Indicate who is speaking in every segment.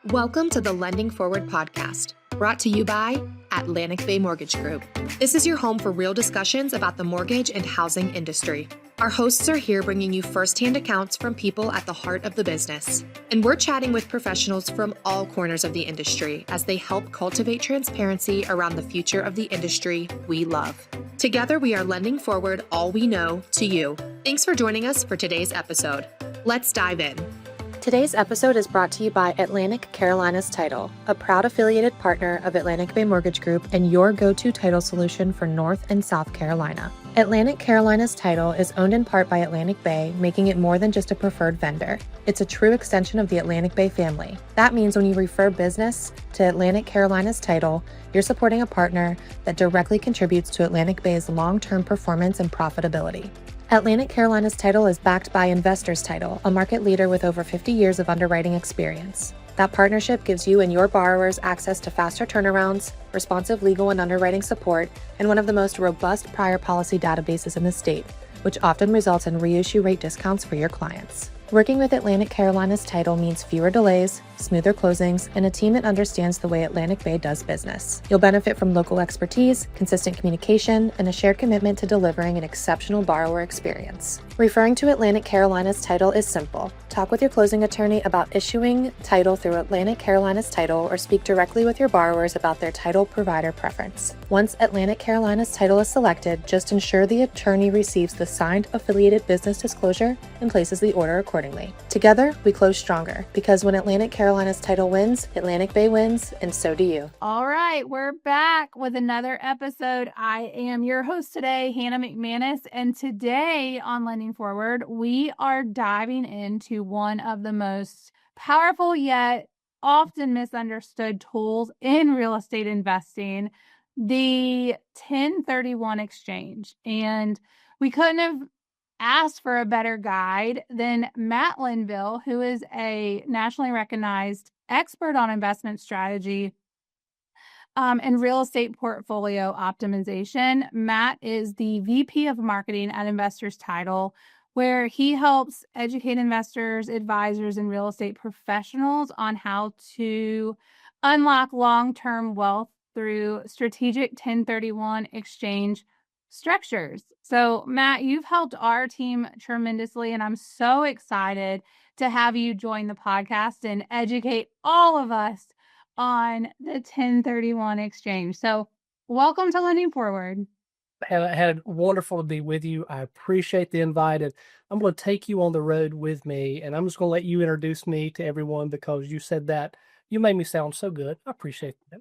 Speaker 1: Welcome to the Lending Forward podcast, brought to you by Atlantic Bay Mortgage Group. This is your home for real discussions about the mortgage and housing industry. Our hosts are here bringing you firsthand accounts from people at the heart of the business. And we're chatting with professionals from all corners of the industry as they help cultivate transparency around the future of the industry we love. Together, we are lending forward all we know to you. Thanks for joining us for today's episode. Let's dive in. Today's episode is brought to you by Atlantic Carolinas Title, a proud affiliated partner of Atlantic Bay Mortgage Group and your go-to title solution for North and South Carolina. Atlantic Carolinas Title is owned in part by Atlantic Bay, making it more than just a preferred vendor. It's a true extension of the Atlantic Bay family. That means when you refer business to Atlantic Carolinas Title, you're supporting a partner that directly contributes to Atlantic Bay's long-term performance and profitability. Atlantic Carolinas Title is backed by Investors Title, a market leader with over 50 years of underwriting experience. That partnership gives you and your borrowers access to faster turnarounds, responsive legal and underwriting support, and one of the most robust prior policy databases in the state, which often results in reissue rate discounts for your clients. Working with Atlantic Carolinas Title means fewer delays, smoother closings, and a team that understands the way Atlantic Bay does business. You'll benefit from local expertise, consistent communication, and a shared commitment to delivering an exceptional borrower experience. Referring to Atlantic Carolinas Title is simple. Talk with your closing attorney about issuing title through Atlantic Carolinas Title or speak directly with your borrowers about their title provider preference. Once Atlantic Carolinas Title is selected, just ensure the attorney receives the signed affiliated business disclosure and places the order accordingly. Together, we close stronger, because when Atlantic Carolinas Title wins, Atlantic Bay wins, and so do you.
Speaker 2: All right, we're back with another episode. I am your host today, Hannah McManus, and today on Lending Forward, we are diving into one of the most powerful yet often misunderstood tools in real estate investing, the 1031 exchange. And we couldn't have asked for a better guide than Matt Linville, who is a nationally recognized expert on investment strategy and real estate portfolio optimization. Matt is the VP of Marketing at Investors Title, where he helps educate investors, advisors, and real estate professionals on how to unlock long-term wealth through strategic 1031 exchange structures. So, Matt, you've helped our team tremendously, and I'm so excited to have you join the podcast and educate all of us on the 1031 exchange. So, welcome to Lending Forward.
Speaker 3: Had wonderful to be with you. I appreciate the invite, and I'm going to take you on the road with me, and I'm just going to let you introduce me to everyone because you said that. You made me sound so good. I appreciate that.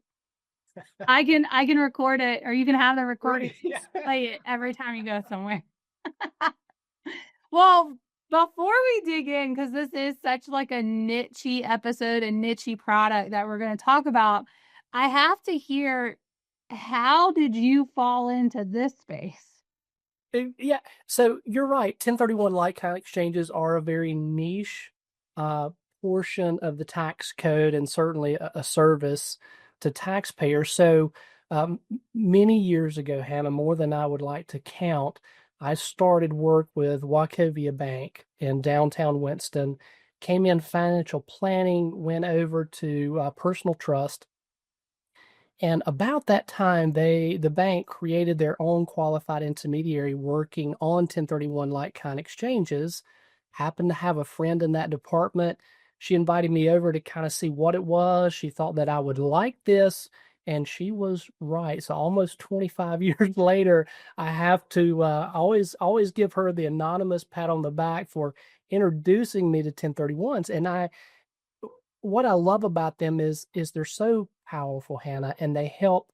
Speaker 2: I can record it, or you can have the recording
Speaker 3: Yeah.
Speaker 2: play it every time you go somewhere. Well, before we dig in, because this is such like a niche-y episode, a niche-y product that we're going to talk about, I have to hear, how did you fall into this space?
Speaker 3: Yeah, so you're right. 1031 like-kind exchanges are a very niche portion of the tax code, and certainly a service to taxpayers. So many years ago, Hannah, more than I would like to count, I started work with Wachovia Bank in downtown Winston, came in financial planning, went over to personal trust. And about that time, the bank created their own qualified intermediary working on 1031 like-kind exchanges. Happened to have a friend in that department. She invited me over to kind of see what it was. She thought that I would like this, and she was right. So almost 25 years later, I have to always give her the anonymous pat on the back for introducing me to 1031s. And what I love about them is they're so powerful, Hannah, and they help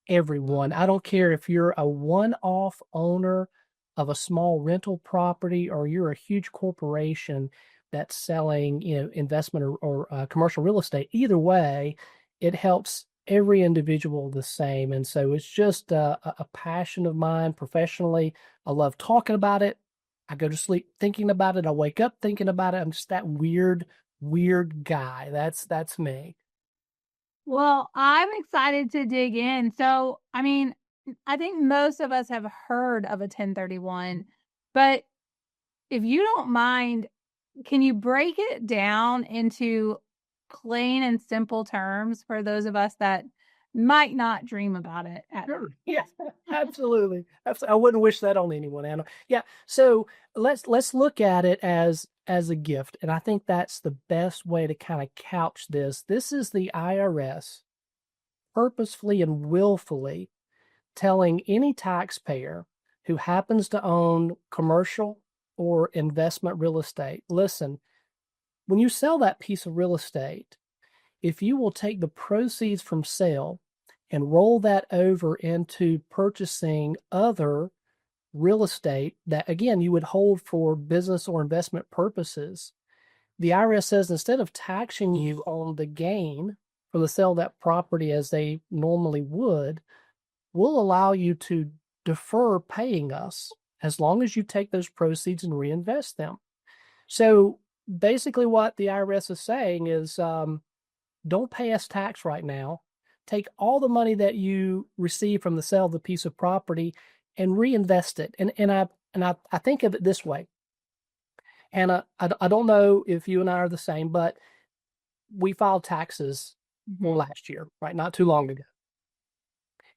Speaker 3: everyone. I don't care if you're a one-off owner of a small rental property or you're a huge corporation that's selling, investment or commercial real estate. Either way, it helps every individual the same. And so it's just a passion of mine professionally. I love talking about it. I go to sleep thinking about it. I wake up thinking about it. I'm just that weird guy. That's me.
Speaker 2: Well, I'm excited to dig in. So, I mean, I think most of us have heard of a 1031, but if you don't mind, can you break it down into plain and simple terms for those of us that might not dream about it at
Speaker 3: Sure. Yeah, absolutely. I wouldn't wish that on anyone, Anna. Yeah. So let's look at it as a gift. And I think that's the best way to kind of couch this. This is the IRS purposefully and willfully telling any taxpayer who happens to own commercial or investment real estate, listen, when you sell that piece of real estate, if you will take the proceeds from sale and roll that over into purchasing other real estate that, again, you would hold for business or investment purposes, the IRS says instead of taxing you on the gain from the sale of that property as they normally would, we'll allow you to defer paying us as long as you take those proceeds and reinvest them. So basically, what the IRS is saying is don't pay us tax right now. Take all the money that you receive from the sale of the piece of property and reinvest it. And I think of it this way. And I don't know if you and I are the same, but we filed taxes for last year, right? Not too long ago.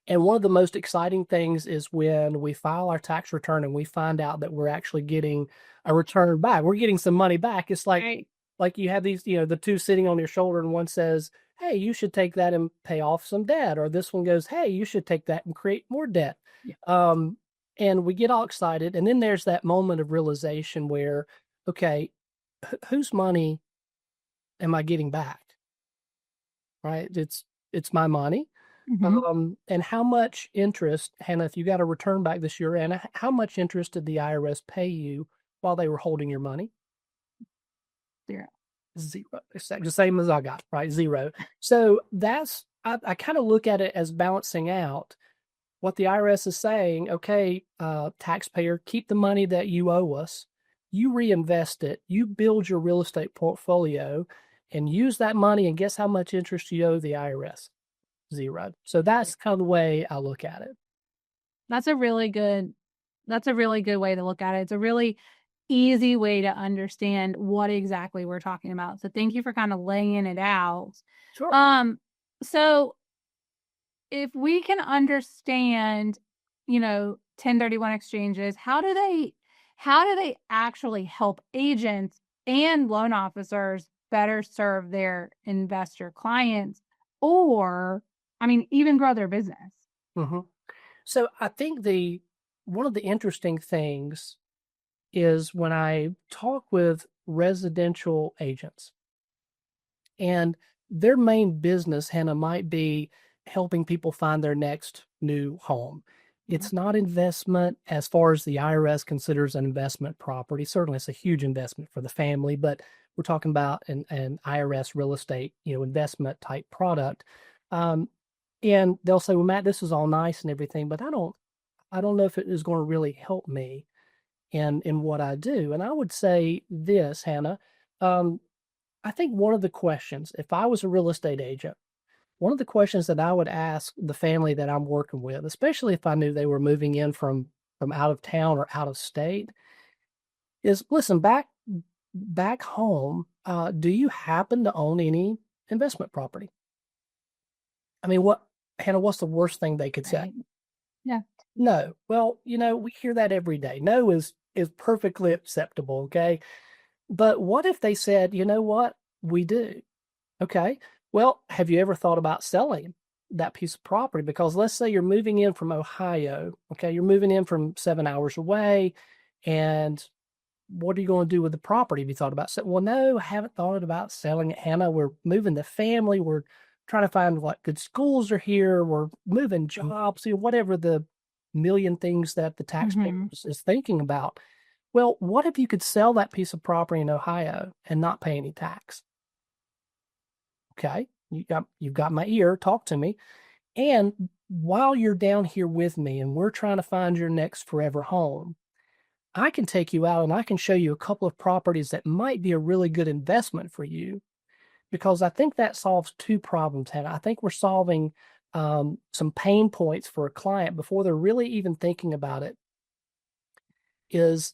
Speaker 3: And one of the most exciting things is when we file our tax return and we find out that we're actually getting a return back. We're getting some money back. It's like you have these, the two sitting on your shoulder, and one says, hey, you should take that and pay off some debt. Or this one goes, hey, you should take that and create more debt. Yeah. And we get all excited. And then there's that moment of realization where, okay, whose money am I getting back? Right? It's my money. And how much interest, Hannah, if you got a return back this year, Anna, how much interest did the IRS pay you while they were holding your money?
Speaker 2: Zero.
Speaker 3: It's the same as I got, right? Zero. So I kind of look at it as balancing out what the IRS is saying. Okay, taxpayer, keep the money that you owe us. You reinvest it. You build your real estate portfolio and use that money, and guess how much interest you owe the IRS? Zero. So that's kind of the way I look at it.
Speaker 2: That's a really good way to look at it. It's a really easy way to understand what exactly we're talking about. So thank you for kind of laying it out.
Speaker 3: Sure.
Speaker 2: So if we can understand, 1031 exchanges, how do they actually help agents and loan officers better serve their investor clients, or even grow their business?
Speaker 3: So I think one of the interesting things is when I talk with residential agents, and their main business, Hannah, might be helping people find their next new home. It's not investment as far as the IRS considers an investment property. Certainly, it's a huge investment for the family, but we're talking about an IRS real estate, investment type product. And they'll say, well, Matt, this is all nice and everything, but I don't know if it is going to really help me in what I do. And I would say this, Hannah, I think one of the questions, if I was a real estate agent, one of the questions that I would ask the family that I'm working with, especially if I knew they were moving in from out of town or out of state, is listen, back home, do you happen to own any investment property? I mean, Hannah, what's the worst thing they could say?
Speaker 2: Yeah.
Speaker 3: No. Well, we hear that every day. No is perfectly acceptable, okay? But what if they said, you know what? We do. Okay. Well, have you ever thought about selling that piece of property? Because let's say you're moving in from Ohio, okay? You're moving in from 7 hours away, and what are you going to do with the property? Have you thought about selling? Well, no, I haven't thought about selling it, Hannah. We're moving the family. We're trying to find what good schools are here. We're moving jobs, whatever the million things that the taxpayer is thinking about. Well, what if you could sell that piece of property in Ohio and not pay any tax? Okay, you've got my ear. Talk to me. And while you're down here with me and we're trying to find your next forever home, I can take you out and I can show you a couple of properties that might be a really good investment for you, because I think that solves two problems, Hannah. I think we're solving some pain points for a client before they're really even thinking about it. Is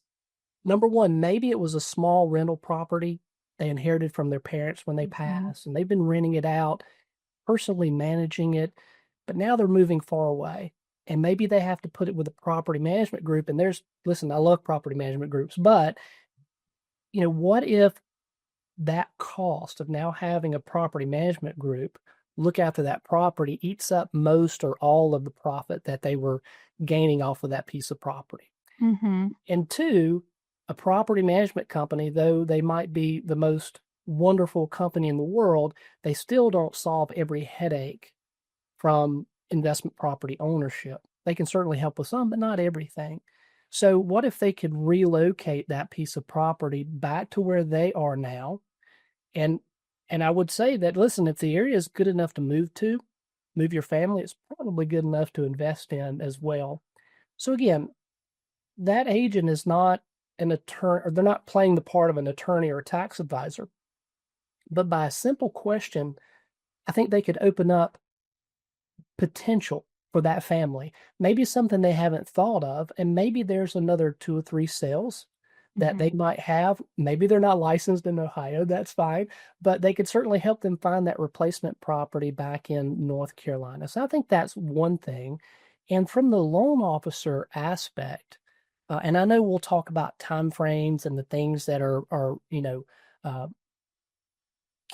Speaker 3: number one, maybe it was a small rental property they inherited from their parents when they passed, and they've been renting it out, personally managing it, but now they're moving far away. And maybe they have to put it with a property management group. And listen, I love property management groups, but what if that cost of now having a property management group look after that property eats up most or all of the profit that they were gaining off of that piece of property?
Speaker 2: Mm-hmm.
Speaker 3: And two, a property management company, though they might be the most wonderful company in the world, they still don't solve every headache from investment property ownership. They can certainly help with some, but not everything. So what if they could relocate that piece of property back to where they are now? And I would say that, listen, if the area is good enough to move your family, it's probably good enough to invest in as well. So again, that agent is not an attorney, or they're not playing the part of an attorney or a tax advisor. But by a simple question, I think they could open up potential for that family, maybe something they haven't thought of, and maybe there's another 2 or 3 sales that they might have. Maybe they're not licensed in Ohio, that's fine, but they could certainly help them find that replacement property back in North Carolina. So I think that's one thing. And from the loan officer aspect, and I know we'll talk about timeframes and the things that are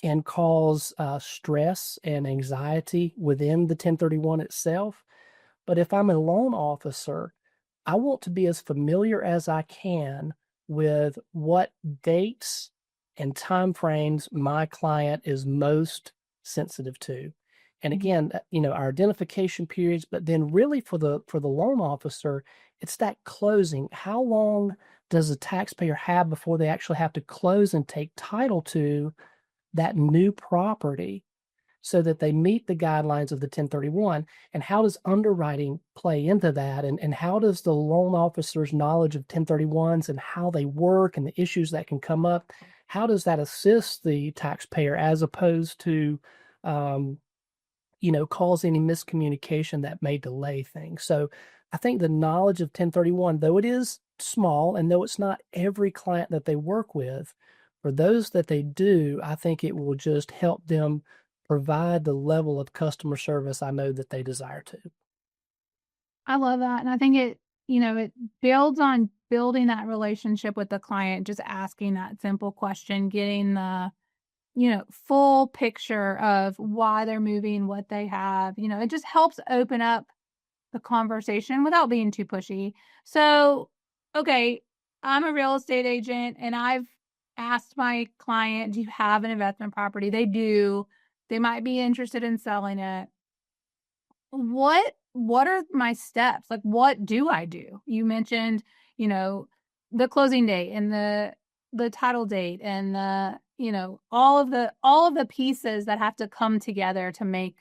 Speaker 3: can cause stress and anxiety within the 1031 itself. But if I'm a loan officer, I want to be as familiar as I can with what dates and timeframes my client is most sensitive to. And again, our identification periods, but then really for the loan officer, it's that closing. How long does the taxpayer have before they actually have to close and take title to that new property so that they meet the guidelines of the 1031? And how does underwriting play into that? And how does the loan officer's knowledge of 1031s and how they work and the issues that can come up, how does that assist the taxpayer as opposed to, cause any miscommunication that may delay things? So I think the knowledge of 1031, though it is small and though it's not every client that they work with, for those that they do, I think it will just help them provide the level of customer service I know that they desire to.
Speaker 2: I love that. And I think it builds on building that relationship with the client, just asking that simple question, getting the, full picture of why they're moving, what they have. It just helps open up the conversation without being too pushy. So, okay, I'm a real estate agent and I've asked my client, do you have an investment property? They do. They might be interested in selling it. What are my steps? Like, what do I do? You mentioned, the closing date and the title date and all of the pieces that have to come together to make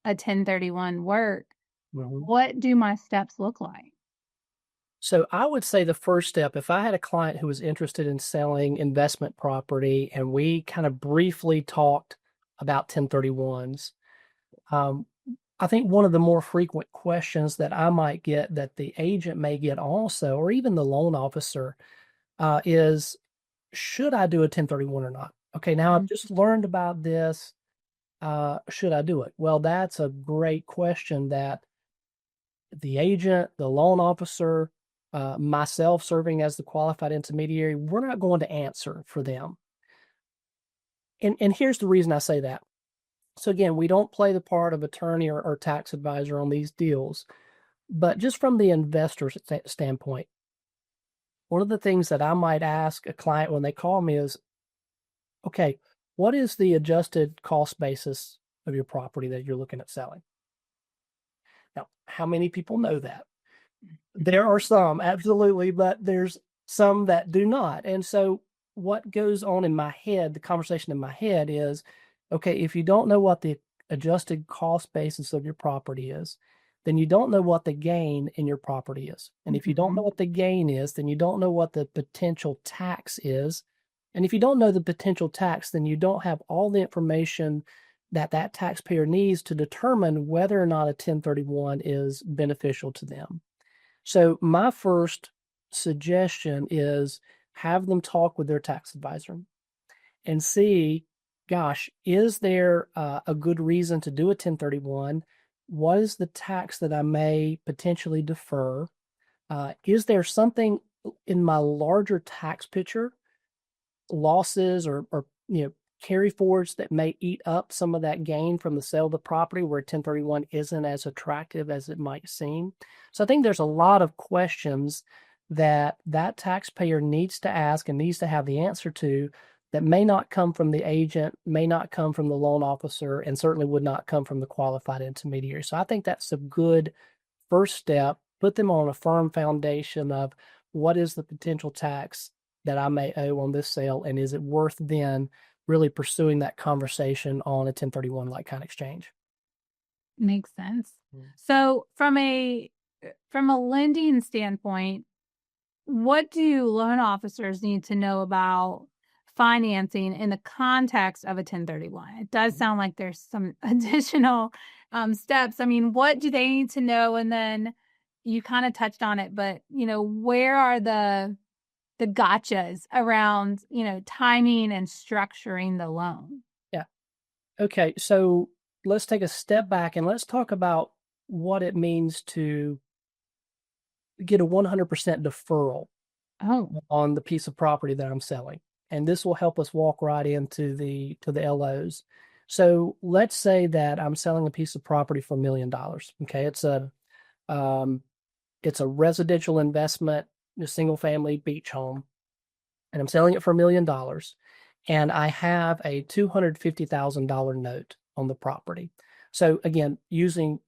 Speaker 2: a 1031 work. What do my steps look like?
Speaker 3: So I would say the first step, if I had a client who was interested in selling investment property and we kind of briefly talked about 1031s, I think one of the more frequent questions that I might get, that the agent may get also, or even the loan officer, is, should I do a 1031 or not? Okay, now I've just learned about this. Should I do it? Well, that's a great question that the agent, the loan officer, myself serving as the qualified intermediary, we're not going to answer for them. And here's the reason I say that. So again, we don't play the part of attorney or tax advisor on these deals, but just from the investor standpoint, one of the things that I might ask a client when they call me is, okay, what is the adjusted cost basis of your property that you're looking at selling? Now, how many people know that? There are some, absolutely, but there's some that do not. And so what goes on in my head, the conversation in my head is, okay, if you don't know what the adjusted cost basis of your property is, then you don't know what the gain in your property is. And if you don't know what the gain is, then you don't know what the potential tax is. And if you don't know the potential tax, then you don't have all the information that that taxpayer needs to determine whether or not a 1031 is beneficial to them. So my first suggestion is have them talk with their tax advisor. and see, gosh, is there a good reason to do a 1031? What is the tax that I may potentially defer? Is there something in my larger tax picture, losses or carry forwards that may eat up some of that gain from the sale of the property where 1031 isn't as attractive as it might seem? So I think there's a lot of questions that taxpayer needs to ask and needs to have the answer to that may not come from the agent, may not come from the loan officer, and certainly would not come from the qualified intermediary. So I think that's a good first step. Put them on a firm foundation of what is the potential tax that I may owe on this sale, and is it worth then really pursuing that conversation on a 1031 like-kind exchange?
Speaker 2: Makes sense. So from a lending standpoint, what do loan officers need to know about financing in the context of a 1031? It does sound like there's some additional steps. I mean, what do they need to know? And then you kind of touched on it, but where are the gotchas around, timing and structuring the loan?
Speaker 3: Yeah. Okay. So let's take a step back and let's talk about what it means to get a 100% deferral on the piece of property that I'm selling. And this will help us walk right into the LOs. So let's say that I'm selling a piece of property for $1 million. Okay. It's a residential investment, a single family beach home, and I'm selling it for $1 million. And I have a $250,000 note on the property. So again, using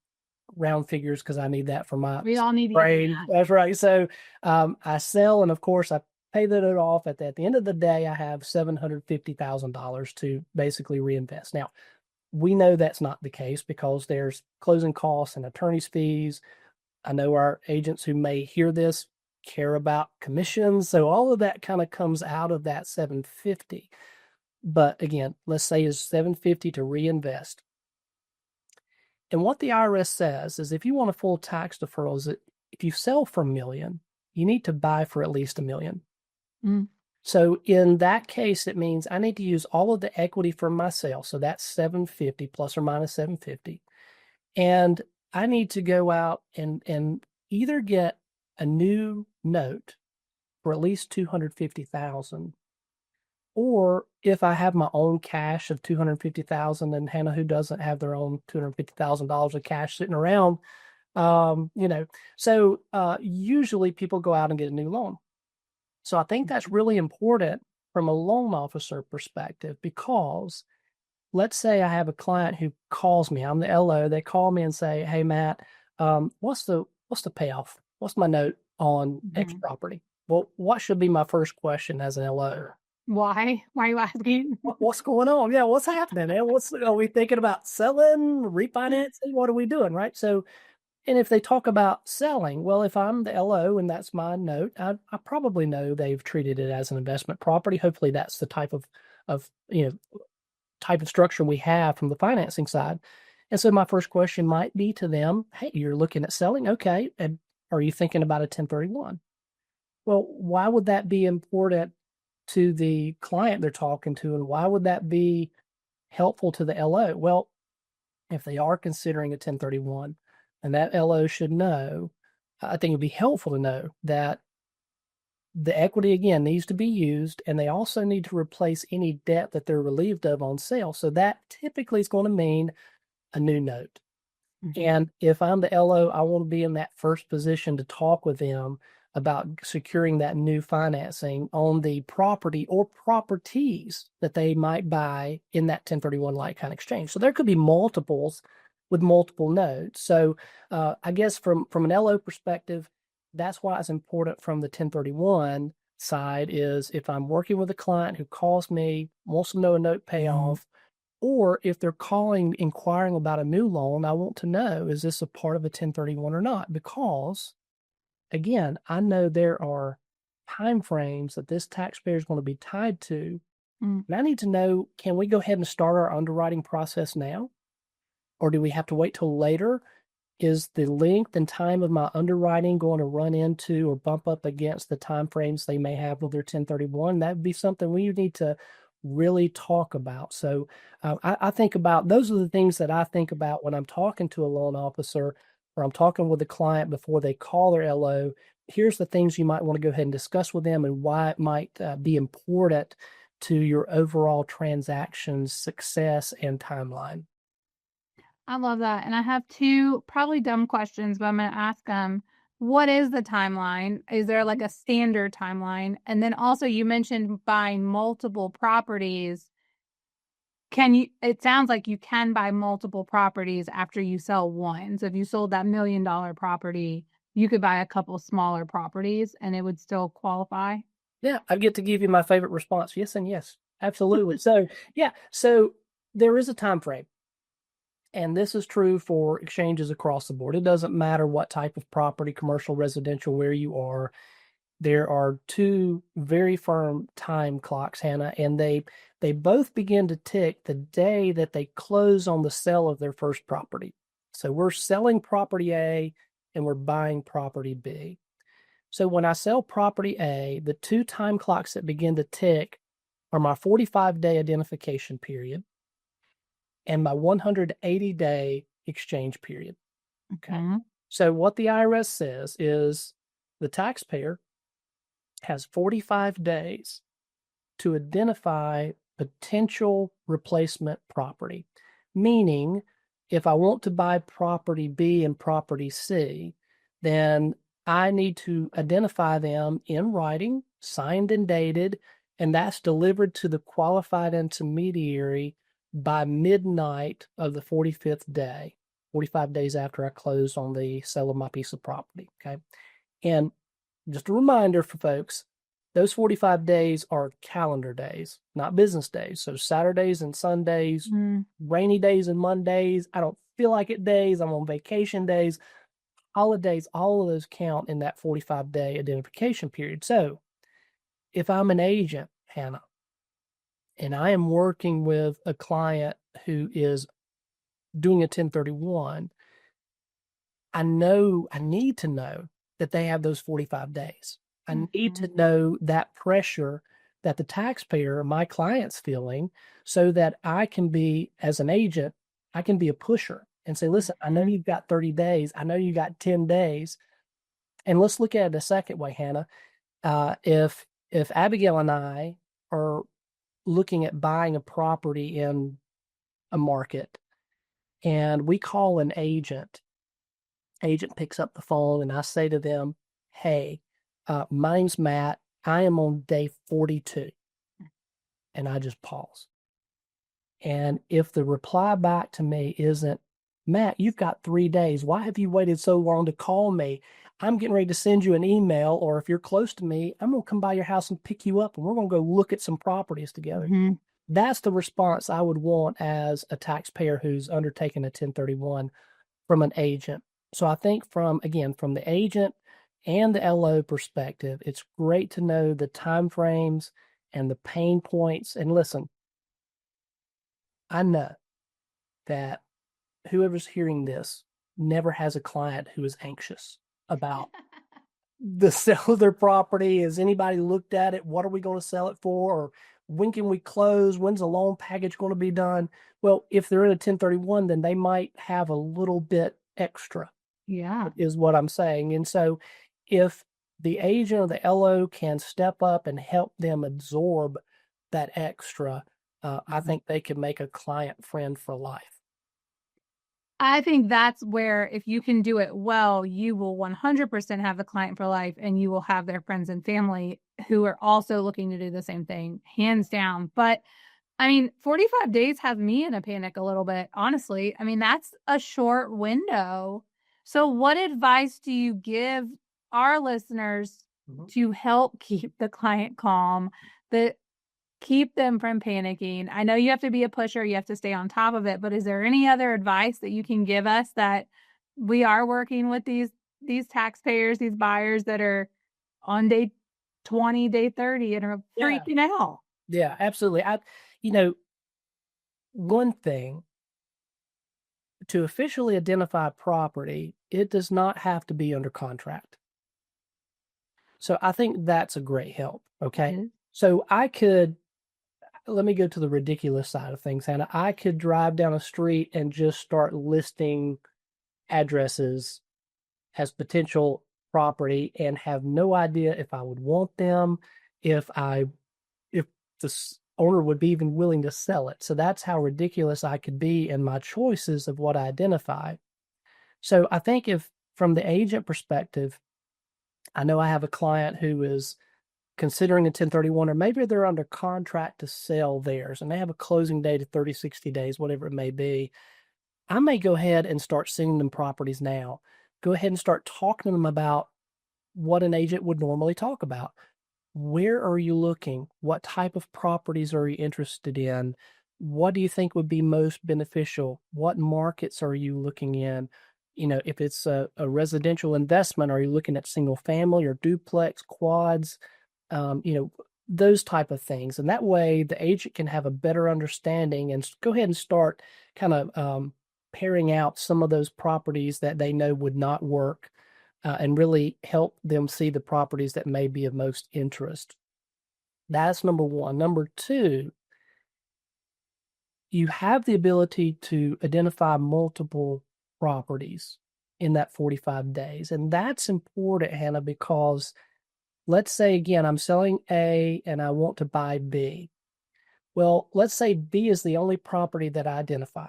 Speaker 3: round figures because I need that for my
Speaker 2: We all need
Speaker 3: brain.
Speaker 2: that.
Speaker 3: That's right. So I sell, and of course I pay that off. At the end of the day, I have $750,000 to basically reinvest. Now, we know that's not the case because there's closing costs and attorney's fees. I know our agents who may hear this care about commissions. So all of that kind of comes out of that 750. But again, let's say is 750 to reinvest. And what the IRS says is if you want a full tax deferral, is that if you sell for $1 million, you need to buy for at least $1 million. So in that case, it means I need to use all of the equity from my sale. So that's 750 plus or minus 750. And I need to go out and either get a new note for at least $250,000, or if I have my own cash of $250,000, and Hannah, who doesn't have their own $250,000 of cash sitting around, so usually people go out and get a new loan. So I think that's really important from a loan officer perspective, because let's say I have a client who calls me, I'm the LO, they call me and say, hey, Matt, what's the payoff? What's my note on X property? Well, what should be my first question as an LO?
Speaker 2: Why? Why are you asking?
Speaker 3: What's going on? Yeah, what's happening? Are we thinking about selling, refinancing? What are we doing, right? So, and if they talk about selling, well, if I'm the LO and that's my note, I probably know they've treated it as an investment property. Hopefully, that's the type of structure we have from the financing side. And so my first question might be to them, hey, you're looking at selling? Okay. And are you thinking about a 1031? Well, why would that be important to the client they're talking to? And why would that be helpful to the LO? Well, if they are considering a 1031, and that LO should know, I think it'd be helpful to know that the equity, again, needs to be used, and they also need to replace any debt that they're relieved of on sale. So that typically is going to mean a new note. And if I'm the LO, I want to be in that first position to talk with them about securing that new financing on the property or properties that they might buy in that 1031 like-kind exchange. So there could be multiples with multiple notes. So I guess from an LO perspective, that's why it's important from the 1031 side is if I'm working with a client who calls me, wants to know a note payoff, or if they're calling, inquiring about a new loan, I want to know, is this a part of a 1031 or not? Because, again, I know there are time frames that this taxpayer is going to be tied to. And I need to know, can we go ahead and start our underwriting process now? Or do we have to wait till later? Is the length and time of my underwriting going to run into or bump up against the time frames they may have with their 1031? That would be something we need to really talk about. So I think about those are the things that I think about when I'm talking to a loan officer or I'm talking with a client before they call their LO. Here's the things you might want to go ahead and discuss with them and why it might be important to your overall transaction's success and timeline.
Speaker 2: I love that. And I have two probably dumb questions, but I'm going to ask them. What is the timeline? Is there like a standard timeline? And then also, you mentioned buying multiple properties. It sounds like you can buy multiple properties after you sell one. So if you sold that $1 million property, you could buy a couple smaller properties and it would still qualify.
Speaker 3: Yeah, I get to give you my favorite response. Yes and yes. Absolutely. So, yeah, so there is a time frame. And this is true for exchanges across the board. It doesn't matter what type of property, commercial, residential, where you are. There are two very firm time clocks, Hannah, and they both begin to tick the day that they close on the sale of their first property. So we're selling property A and we're buying property B. So when I sell property A, the two time clocks that begin to tick are my 45-day identification period and my 180-day exchange period. Okay. So what the IRS says is the taxpayer has 45 days to identify potential replacement property. Meaning, if I want to buy property B and property C, then I need to identify them in writing, signed and dated, and that's delivered to the qualified intermediary by midnight of the 45th day, 45 days after I close on the sale of my piece of property. Okay. And just a reminder for folks, those 45 days are calendar days, not business days. So Saturdays and Sundays, rainy days and Mondays, I don't feel like it days, I'm on vacation days, holidays, all of those count in that 45-day identification period. So if I'm an agent, Hannah, and I am working with a client who is doing a 1031, I need to know that they have those 45 days. I need to know that pressure that the taxpayer, my client's feeling, so that I can be, as an agent, I can be a pusher and say, listen, I know you've got 30 days. I know you got 10 days. And let's look at it a second way, Hannah. If Abigail and I are looking at buying a property in a market and we call an agent picks up the phone and I say to them, hey, my name's Matt. I am on day 42. And I just pause. And if the reply back to me isn't, Matt, you've got 3 days. Why have you waited so long to call me? I'm getting ready to send you an email, or if you're close to me, I'm going to come by your house and pick you up and we're going to go look at some properties together. That's the response I would want as a taxpayer who's undertaking a 1031 from an agent. So I think from the agent and the LO perspective, it's great to know the time frames and the pain points. And listen, I know that whoever's hearing this never has a client who is anxious about the sale of their property. Has anybody looked at it? What are we going to sell it for? Or when can we close? When's the loan package going to be done? Well, if they're in a 1031, then they might have a little bit extra.
Speaker 2: Yeah.
Speaker 3: Is what I'm saying. And so if the agent or the LO can step up and help them absorb that extra, I think they can make a client friend for life.
Speaker 2: I think that's where, if you can do it well, you will 100% have the client for life, and you will have their friends and family who are also looking to do the same thing, hands down. But I mean, 45 days have me in a panic a little bit, honestly. I mean, that's a short window. So what advice do you give our listeners to help keep the client calm, that keep them from panicking? I know you have to be a pusher, you have to stay on top of it, but is there any other advice that you can give us that we are working with these taxpayers, these buyers that are on day 20, day 30 and are freaking out?
Speaker 3: Yeah, absolutely. One thing, to officially identify property, it does not have to be under contract. So I think that's a great help. Okay. So let me go to the ridiculous side of things, Hannah. I could drive down a street and just start listing addresses as potential property and have no idea if I would want them, if the owner would be even willing to sell it. So that's how ridiculous I could be in my choices of what I identify. So I think if from the agent perspective, I know I have a client who is considering a 1031, or maybe they're under contract to sell theirs and they have a closing date of 30, 60 days, whatever it may be. I may go ahead and start sending them properties now. Go ahead and start talking to them about what an agent would normally talk about. Where are you looking? What type of properties are you interested in? What do you think would be most beneficial? What markets are you looking in? If it's a residential investment, are you looking at single family or duplex, quads? Those type of things. And that way the agent can have a better understanding and go ahead and start kind of pairing out some of those properties that they know would not work, and really help them see the properties that may be of most interest. That's number one. Number two, you have the ability to identify multiple properties in that 45 days. And that's important, Hannah, because let's say, again, I'm selling A and I want to buy B. Well, let's say B is the only property that I identify.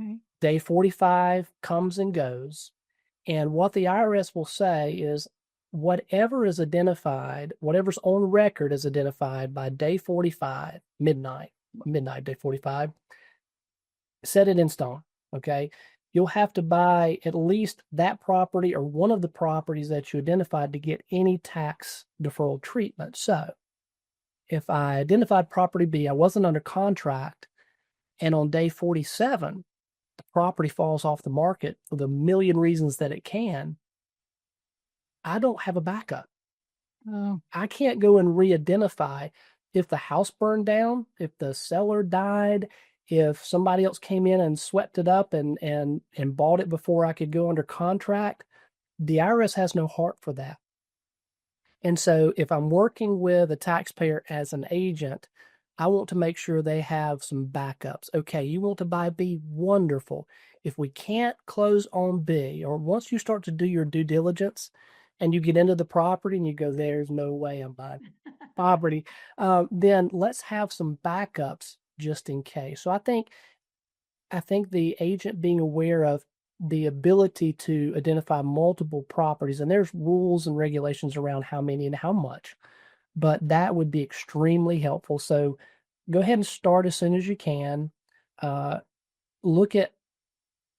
Speaker 2: Okay.
Speaker 3: Day 45 comes and goes. And what the IRS will say is whatever is identified, whatever's on record is identified by day 45, midnight, day 45, set it in stone, okay? You'll have to buy at least that property or one of the properties that you identified to get any tax deferral treatment. So if I identified property B, I wasn't under contract, and on day 47, the property falls off the market for the million reasons that it can, I don't have a backup.
Speaker 2: Oh.
Speaker 3: I can't go and re-identify if the house burned down, if the seller died, if somebody else came in and swept it up and bought it before I could go under contract. The IRS has no heart for that. And so if I'm working with a taxpayer as an agent, I want to make sure they have some backups. Okay, you want to buy B? Wonderful. If we can't close on B, or once you start to do your due diligence and you get into the property and you go, there's no way I'm buying property, then let's have some backups just in case. So I think the agent being aware of the ability to identify multiple properties, and there's rules and regulations around how many and how much, but that would be extremely helpful. So go ahead and start as soon as you can. Look at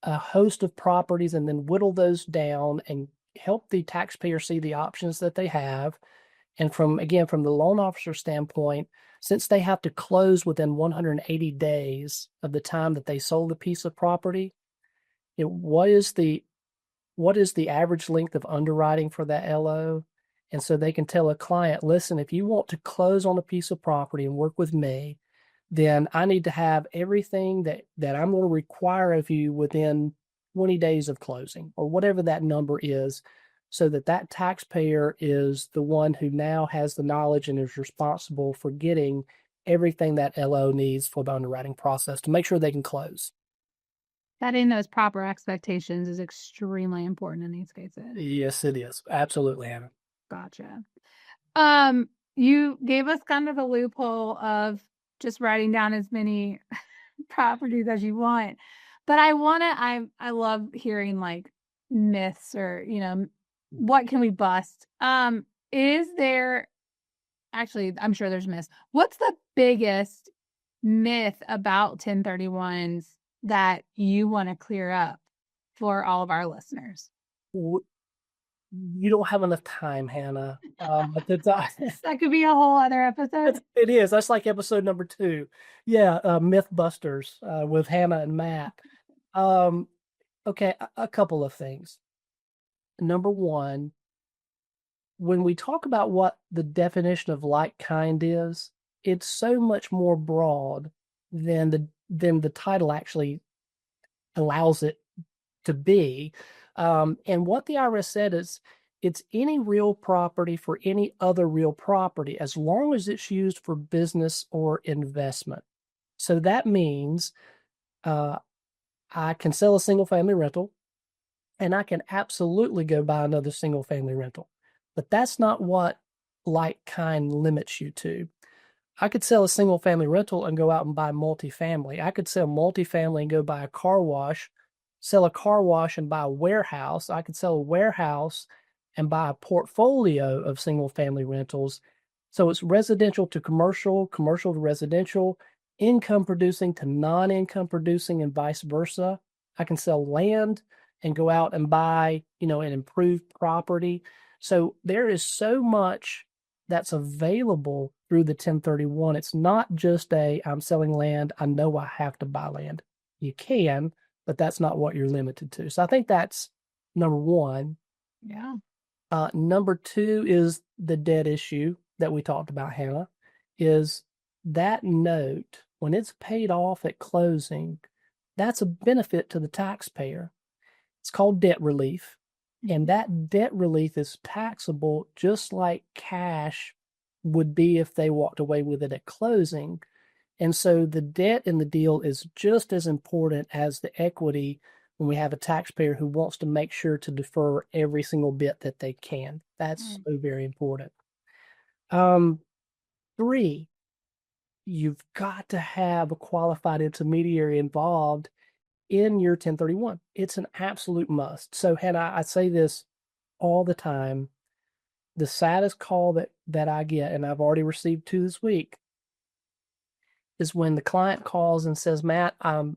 Speaker 3: a host of properties and then whittle those down and help the taxpayer see the options that they have. And from the loan officer standpoint, since they have to close within 180 days of the time that they sold a piece of property, what is the average length of underwriting for that LO? And so they can tell a client, listen, if you want to close on a piece of property and work with me, then I need to have everything that I'm going to require of you within 20 days of closing, or whatever that number is, so that taxpayer is the one who now has the knowledge and is responsible for getting everything that LO needs for the underwriting process to make sure they can close.
Speaker 2: Setting those proper expectations is extremely important in these cases.
Speaker 3: Yes, it is. Absolutely, Hannah.
Speaker 2: Gotcha. You gave us kind of a loophole of just writing down as many properties as you want, but I love hearing like myths or, what can we bust? Is there, actually, I'm sure there's myths. What's the biggest myth about 1031s that you want to clear up for all of our listeners?
Speaker 3: You don't have enough time, Hannah.
Speaker 2: That could be a whole other episode.
Speaker 3: It is. That's like episode number 2. Yeah, Mythbusters with Hannah and Matt. Okay, a couple of things. Number one, when we talk about what the definition of like kind is, it's so much more broad than the title actually allows it to be. And what the IRS said is, it's any real property for any other real property as long as it's used for business or investment. So that means I can sell a single family rental and I can absolutely go buy another single family rental. But that's not what like kind limits you to. I could sell a single family rental and go out and buy multifamily. I could sell multifamily and go buy a car wash, sell a car wash and buy a warehouse. I could sell a warehouse and buy a portfolio of single family rentals. So it's residential to commercial, commercial to residential, income producing to non-income producing, and vice versa. I can sell land and go out and buy, an improved property. So there is so much that's available through the 1031. It's not just I'm selling land, I know I have to buy land. You can, but that's not what you're limited to. So I think that's number one.
Speaker 2: Yeah.
Speaker 3: Number two is the debt issue that we talked about, Hannah, is that note, when it's paid off at closing, that's a benefit to the taxpayer. It's called debt relief. And that debt relief is taxable just like cash would be if they walked away with it at closing. And so the debt in the deal is just as important as the equity when we have a taxpayer who wants to make sure to defer every single bit that they can. That's so very important. Three, you've got to have a qualified intermediary involved in your 1031. It's an absolute must. So, Hannah, I say this all the time. The saddest call that I get, and I've already received 2 this week, is when the client calls and says, Matt, I'm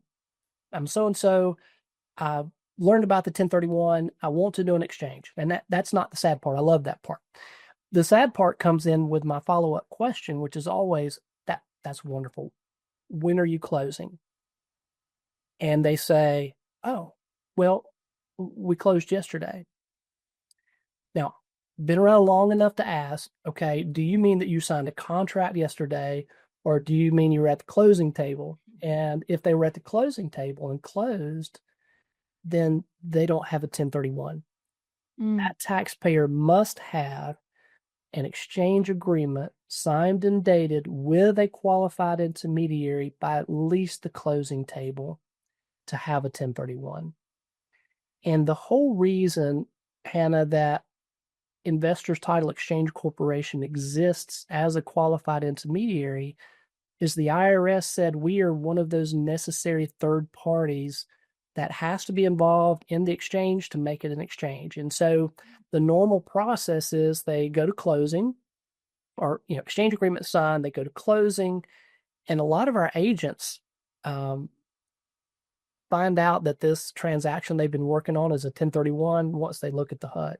Speaker 3: so-and-so. I learned about the 1031. I want to do an exchange. And that's not the sad part. I love that part. The sad part comes in with my follow-up question, which is always, that's wonderful. When are you closing? And they say, oh, well, we closed yesterday. Now, been around long enough to ask, okay, do you mean that you signed a contract yesterday, or do you mean you were at the closing table? And if they were at the closing table and closed, then they don't have a 1031. That taxpayer must have an exchange agreement signed and dated with a qualified intermediary by at least the closing table to have a 1031. And the whole reason, Hannah, that Investors Title Exchange Corporation exists as a qualified intermediary is the IRS said we are one of those necessary third parties that has to be involved in the exchange to make it an exchange. And so the normal process is they go to closing, or exchange agreement signed, they go to closing, and a lot of our agents find out that this transaction they've been working on is a 1031 once they look at the HUD.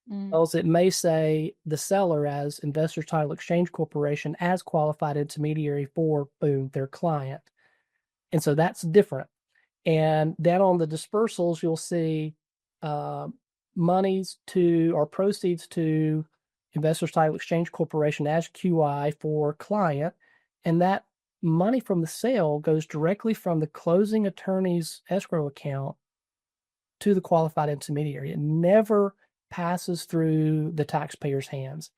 Speaker 3: Because it may say the seller as Investors Title Exchange Corporation as qualified intermediary for, boom, their client. And so that's different. And then on the dispersals, you'll see monies to or proceeds to Investors Title Exchange Corporation as QI for client. And that money from the sale goes directly from the closing attorney's escrow account to the qualified intermediary. It never passes through the taxpayer's hands.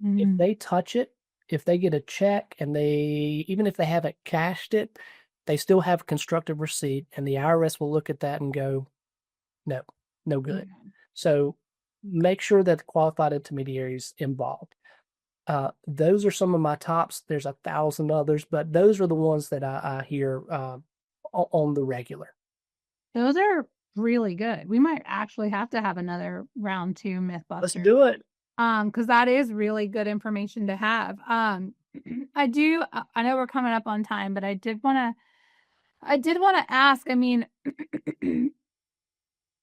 Speaker 3: If they touch it, if they get a check and even if they haven't cashed it, they still have a constructive receipt, and the IRS will look at that and go, no good. So make sure that the qualified intermediary is involved. Those are some of my tops. There's 1,000 others, but those are the ones that I hear on the regular.
Speaker 2: Those are really good. We might actually have to have another round 2 Mythbuster.
Speaker 3: Let's do it.
Speaker 2: Because that is really good information to have. I know we're coming up on time, but I did want to ask, I mean,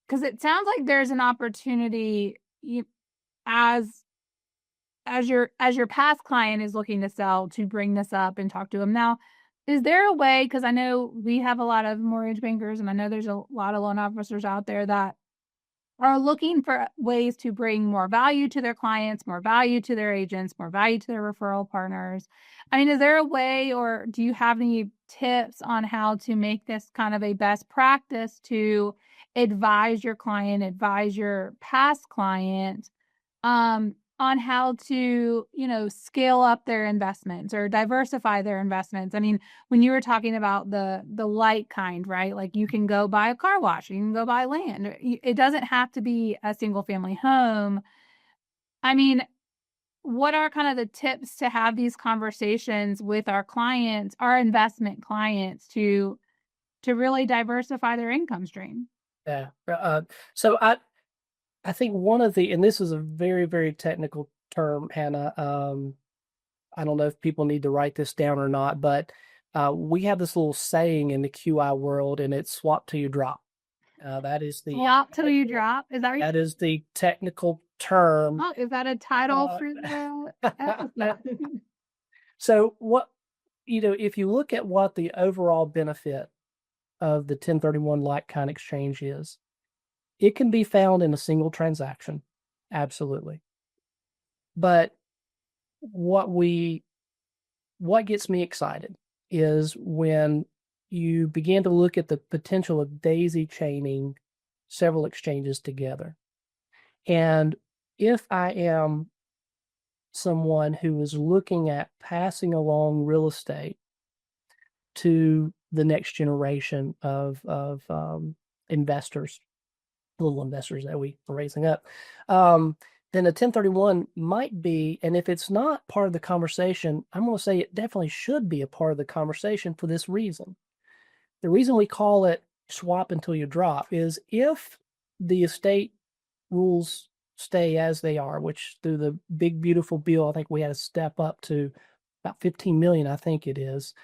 Speaker 2: because it sounds like there's an opportunity as your past client is looking to sell, to bring this up and talk to them. Now, is there a way, because I know we have a lot of mortgage bankers and I know there's a lot of loan officers out there that are looking for ways to bring more value to their clients, more value to their agents, more value to their referral partners. I mean, is there a way, or do you have any tips on how to make this kind of a best practice to advise your client, advise your past client, on how to, scale up their investments or diversify their investments? I mean, when you were talking about the light kind, right? Like you can go buy a car wash, you can go buy land. It doesn't have to be a single family home. I mean, what are kind of the tips to have these conversations with our clients, our investment clients, to really diversify their income stream?
Speaker 3: Yeah. So I think one of and this is a very, very technical term, Hannah. I don't know if people need to write this down or not, but we have this little saying in the QI world, and it's swap till you drop. That is
Speaker 2: Swap till you drop. Is that right?
Speaker 3: That is the technical term.
Speaker 2: Oh, is that a title for the episode?
Speaker 3: So if you look at what the overall benefit of the 1031 like-kind exchange is, it can be found in a single transaction. Absolutely. But what gets me excited is when you begin to look at the potential of daisy chaining several exchanges together. And if I am someone who is looking at passing along real estate to the next generation of investors, little investors that we are raising up, then a 1031 might be, and if it's not part of the conversation, I'm going to say it definitely should be a part of the conversation for this reason. The reason we call it swap until you drop is if the estate rules stay as they are, which through the big, beautiful bill, I think we had to step up to about 15 million, I think it is.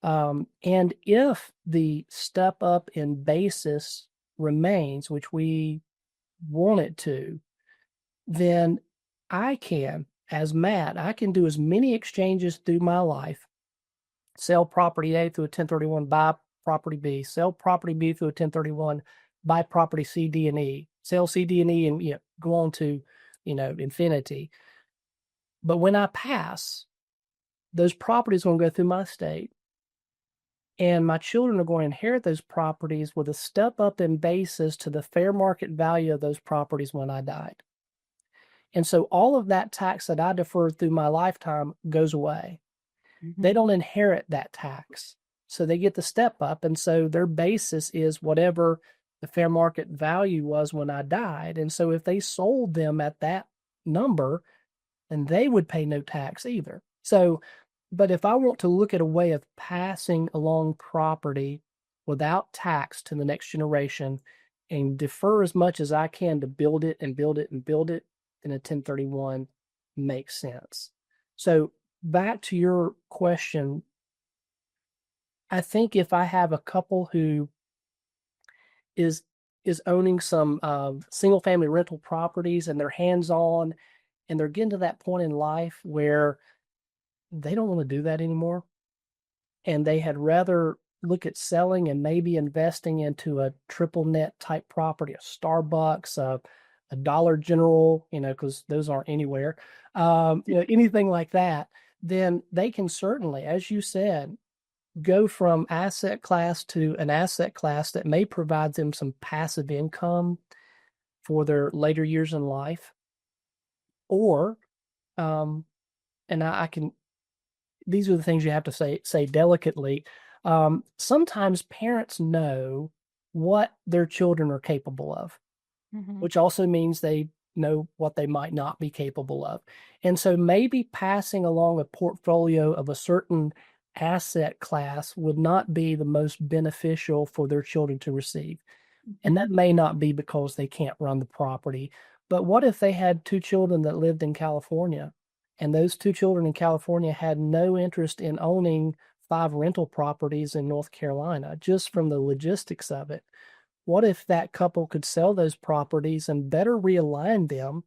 Speaker 3: And if the step up in basis remains, which we want it to, then I can, as Matt, I can do as many exchanges through my life, sell property A through a 1031, buy property B, sell property B through a 1031, buy property C, D, and E, sell C, D, and E, and go on to, infinity. But when I pass, those properties are going to go through my estate, and my children are going to inherit those properties with a step up in basis to the fair market value of those properties when I died. And so all of that tax that I deferred through my lifetime goes away. Mm-hmm. They don't inherit that tax. So they get the step up. And so their basis is whatever the fair market value was when I died. And so if they sold them at that number, then they would pay no tax either. So, but if I want to look at a way of passing along property without tax to the next generation and defer as much as I can to build it and build it and build it, then a 1031 makes sense. So back to your question, I think if I have a couple who is owning some single family rental properties and they're hands-on and they're getting to that point in life where they don't want to do that anymore, and they had rather look at selling and maybe investing into a triple net type property, a Starbucks, a Dollar General, because those aren't anywhere, anything like that, then they can certainly, as you said, go from asset class to an asset class that may provide them some passive income for their later years in life. Or, and I can, these are the things you have to say delicately. Sometimes parents know what their children are capable of, mm-hmm. which also means they know what they might not be capable of. And so maybe passing along a portfolio of a certain asset class would not be the most beneficial for their children to receive. Mm-hmm. And that may not be because they can't run the property. But what if they had two children that lived in California, and those two children in California had no interest in owning 5 rental properties in North Carolina, just from the logistics of it? What if that couple could sell those properties and better realign them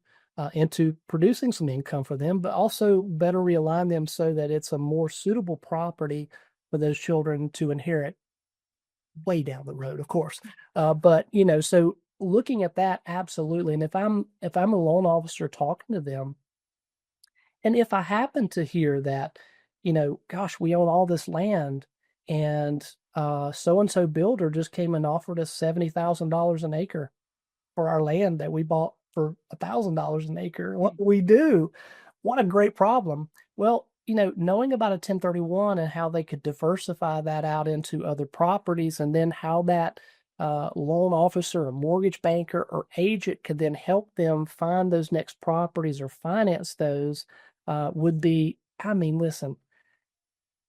Speaker 3: into producing some income for them, but also better realign them so that it's a more suitable property for those children to inherit way down the road, of course. But, so looking at that, absolutely. And if I'm a loan officer talking to them, and if I happen to hear that, gosh, we own all this land, and so and so builder just came and offered us $70,000 an acre for our land that we bought for $1,000 an acre. What do we do? What a great problem. Well, knowing about a 1031 and how they could diversify that out into other properties, and then how that loan officer, a mortgage banker, or agent could then help them find those next properties or finance those would be, I mean, listen,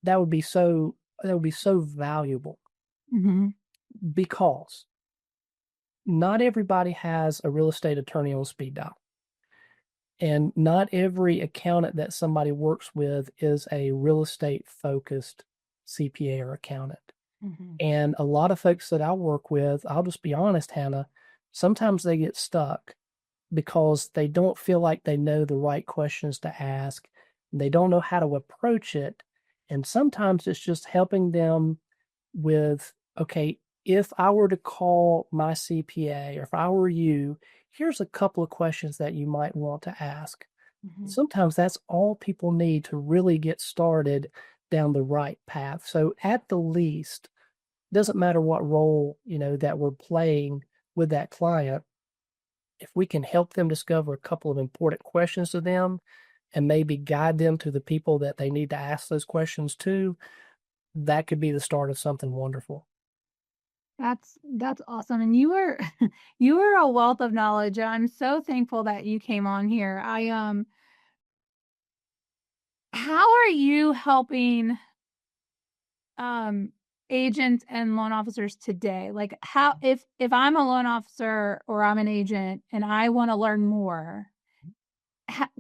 Speaker 3: that would be so valuable,
Speaker 2: Mm-hmm.
Speaker 3: because not everybody has a real estate attorney on speed dial. And not every accountant that somebody works with is a real estate focused CPA or accountant.
Speaker 2: Mm-hmm.
Speaker 3: And a lot of folks that I work with, I'll just be honest, Hannah, sometimes they get stuck because they don't feel like they know the right questions to ask. They don't know how to approach it. And sometimes it's just helping them with, okay, if I were to call my CPA, or if I were you, here's a couple of questions that you might want to ask.
Speaker 2: Mm-hmm.
Speaker 3: Sometimes that's all people need to really get started down the right path. So at the least, doesn't matter what role, that we're playing with that client, if we can help them discover a couple of important questions to them and maybe guide them to the people that they need to ask those questions to, that could be the start of something wonderful.
Speaker 2: That's awesome. And you were you were a wealth of knowledge. I'm so thankful that you came on here. How are you helping agents and loan officers today? Like, how, if I'm a loan officer or I'm an agent and I want to learn more,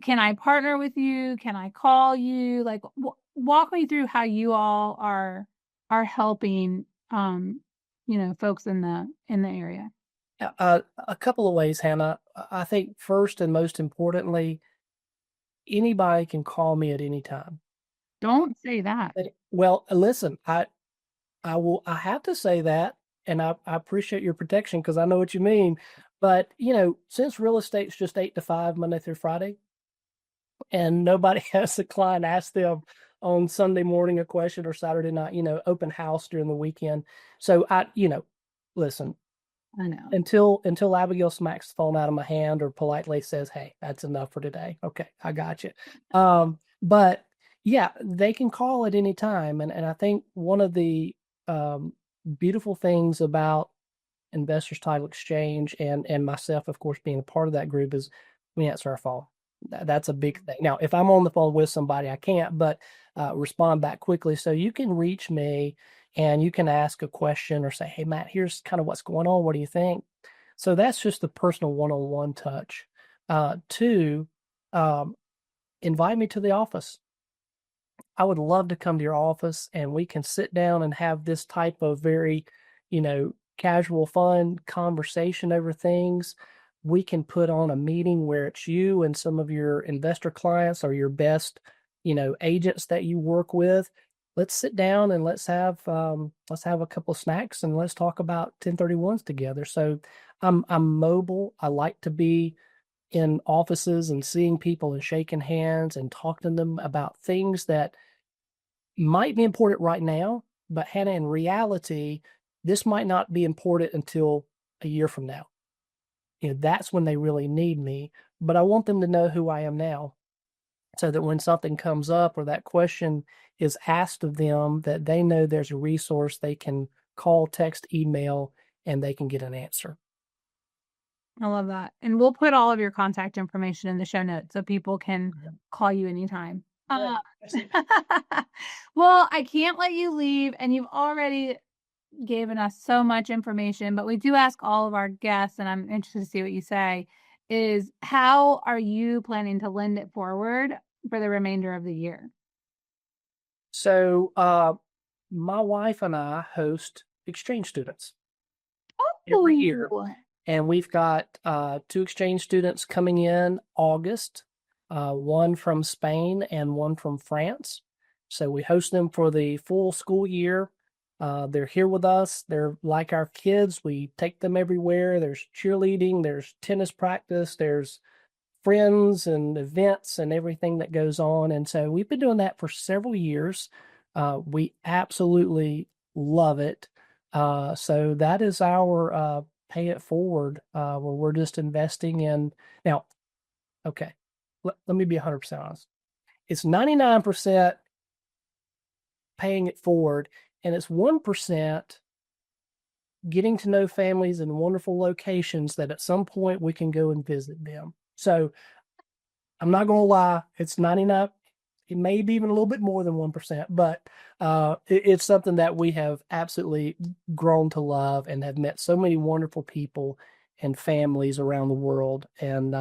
Speaker 2: can I partner with you? Can I call you? Like, walk me through how you all are helping folks in the area.
Speaker 3: A couple of ways, Hannah. I think first and most importantly, anybody can call me at any time.
Speaker 2: Don't say that.
Speaker 3: Well, listen, I have to say that, and I appreciate your protection because I know what you mean. But since real estate's just 8 to 5 Monday through Friday, and nobody has a client ask them on Sunday morning a question or Saturday night, open house during the weekend. So listen,
Speaker 2: I know.
Speaker 3: until Abigail smacks the phone out of my hand or politely says, "Hey, that's enough for today." Okay, I got you. But yeah, they can call at any time, and I think one of the beautiful things about Investors Title Exchange and myself, of course, being a part of that group, is we answer our phone. That's a big thing. Now, if I'm on the phone with somebody, I can't, but respond back quickly. So you can reach me and you can ask a question or say, "Hey, Matt, here's kind of what's going on. What do you think?" So that's just the personal one-on-one touch. Two, invite me to the office. I would love to come to your office and we can sit down and have this type of very, casual, fun conversation over things. We can put on a meeting where it's you and some of your investor clients or your best, agents that you work with. Let's sit down and let's have a couple of snacks and let's talk about 1031s together. So I'm mobile. I like to be in offices and seeing people and shaking hands and talking to them about things that might be important right now, but Hannah, in reality, this might not be important until a year from now. That's when they really need me, but I want them to know who I am now, so that when something comes up or that question is asked of them, that they know there's a resource they can call, text, email, and they can get an answer.
Speaker 2: I love that. And we'll put all of your contact information in the show notes so people can call you anytime.
Speaker 3: Right.
Speaker 2: Well, I can't let you leave, and you've already given us so much information, but we do ask all of our guests, and I'm interested to see what you say, is how are you planning to lend it forward for the remainder of the year?
Speaker 3: So my wife and I host exchange students every year. And we've got 2 exchange students coming in August, one from Spain and one from France. So we host them for the full school year. They're here with us. They're like our kids. We take them everywhere. There's cheerleading, there's tennis practice, there's friends and events and everything that goes on. And so we've been doing that for several years. We absolutely love it. So that is our pay it forward, where we're just investing in. Now, okay, let me be 100% honest. It's 99% paying it forward, and it's 1% getting to know families in wonderful locations that at some point we can go and visit them. So I'm not going to lie, it's 99. It may be even a little bit more than 1%, but it's something that we have absolutely grown to love and have met so many wonderful people and families around the world. And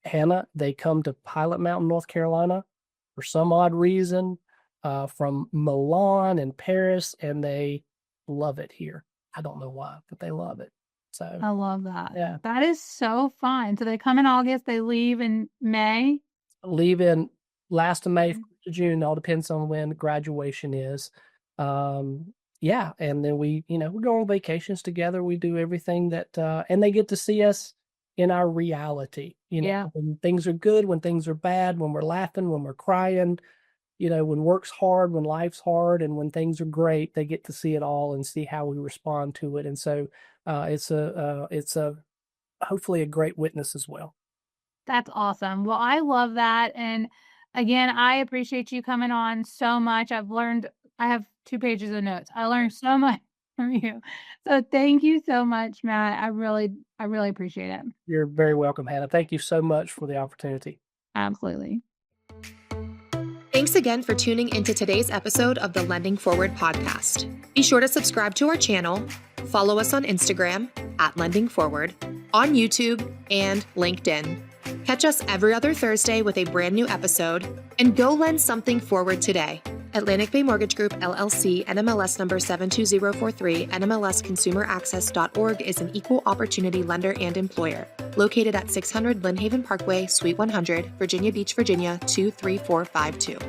Speaker 3: Hannah, they come to Pilot Mountain, North Carolina for some odd reason, from Milan and Paris, and they love it here. I don't know why, but they love it. So
Speaker 2: I love that.
Speaker 3: yeah,
Speaker 2: That is so fun. So they come in August, they leave in May.
Speaker 3: leave in last of May,
Speaker 2: Mhm.
Speaker 3: 1st of June. All depends on when graduation is. Yeah, and then we go on vacations together. We do everything that, and they get to see us in our reality.
Speaker 2: Yeah.
Speaker 3: When things are good, when things are bad, when we're laughing, when we're crying. When work's hard, when life's hard, and when things are great, they get to see it all and see how we respond to it. And so it's a hopefully a great witness as well.
Speaker 2: That's awesome. Well, I love that. And again, I appreciate you coming on so much. I have 2 pages of notes. I learned so much from you. So thank you so much, Matt. I really appreciate it.
Speaker 3: You're very welcome, Hannah. Thank you so much for the opportunity.
Speaker 2: Absolutely.
Speaker 1: Thanks again for tuning into today's episode of the Lending Forward podcast. Be sure to subscribe to our channel, follow us on Instagram @LendingForward, on YouTube and LinkedIn. Catch us every other Thursday with a brand new episode, and go lend something forward today. Atlantic Bay Mortgage Group, LLC, NMLS number 72043, NMLSconsumeraccess.org is an equal opportunity lender and employer. Located at 600 Lynn Haven Parkway, Suite 100, Virginia Beach, Virginia 23452.